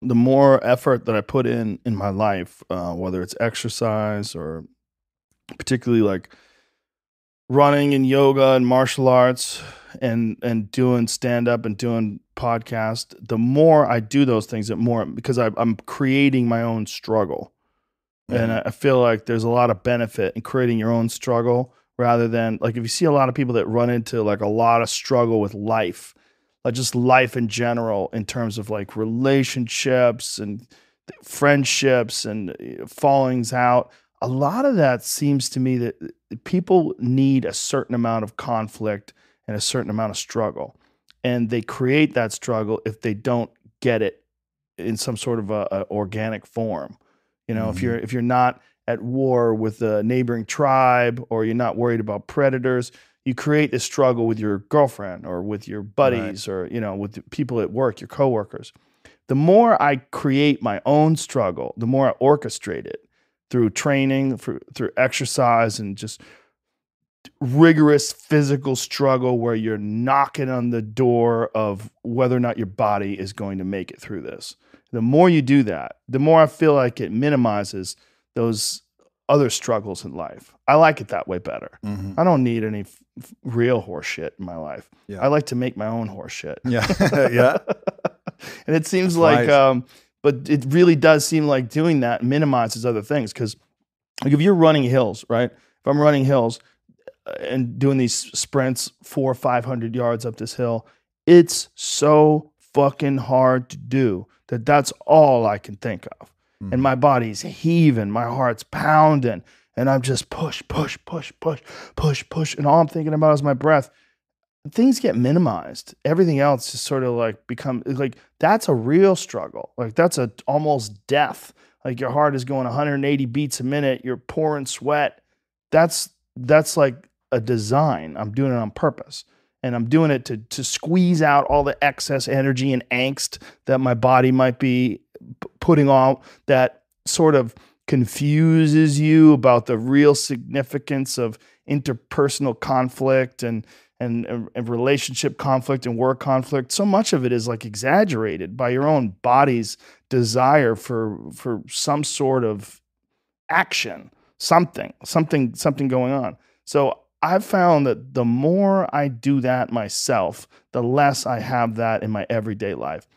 The more effort that I put in my life, whether it's exercise or particularly like running and yoga and martial arts and doing stand up and doing podcast, the more I do those things, the more because I'm creating my own struggle. And Mhm. I feel like there's a lot of benefit in creating your own struggle rather than like if you see a lot of people that run into like a lot of struggle with life, like just life in general, in terms of like relationships and friendships and fallings out. A lot of that seems to me that people need a certain amount of conflict and a certain amount of struggle. And they create that struggle if they don't get it in some sort of a organic form. You know, Mhm. if you're not at war with a neighboring tribe or you're not worried about predators, you create this struggle with your girlfriend or with your Right. buddies or, you know, with the people at work, your coworkers. The more I create my own struggle, the more I orchestrate it through training, through exercise, and just rigorous physical struggle where you're knocking on the door of whether or not your body is going to make it through this. The more you do that, the more I feel like it minimizes those other struggles in life. I like it that way better. Mhm. I don't need any real horse shit in my life. Yeah. I like to make my own horse shit. Yeah. Yeah. And it seems That's like, wise. but it really does seem like doing that minimizes other things. Cause like if you're running hills, right? If I'm running hills, and doing these sprints 400 or 500 yards up this hill, it's so fucking hard to do that's all I can think of. And Mhm. my body's heaving, my heart's pounding, and I'm just push, push, push, push, push, push. And all I'm thinking about is my breath. Things get minimized. Everything else just sort of like become like that's a real struggle. Like that's a almost death. Like your heart is going 180 beats a minute, you're pouring sweat. That's like a design. I'm doing it on purpose. And I'm doing it to squeeze out all the excess energy and angst that my body might be putting on that sort of confuses you about the real significance of interpersonal conflict and relationship conflict and work conflict. So much of it is like exaggerated by your own body's desire for some sort of action, something going on. So I've found that the more I do that myself, the less I have that in my everyday life.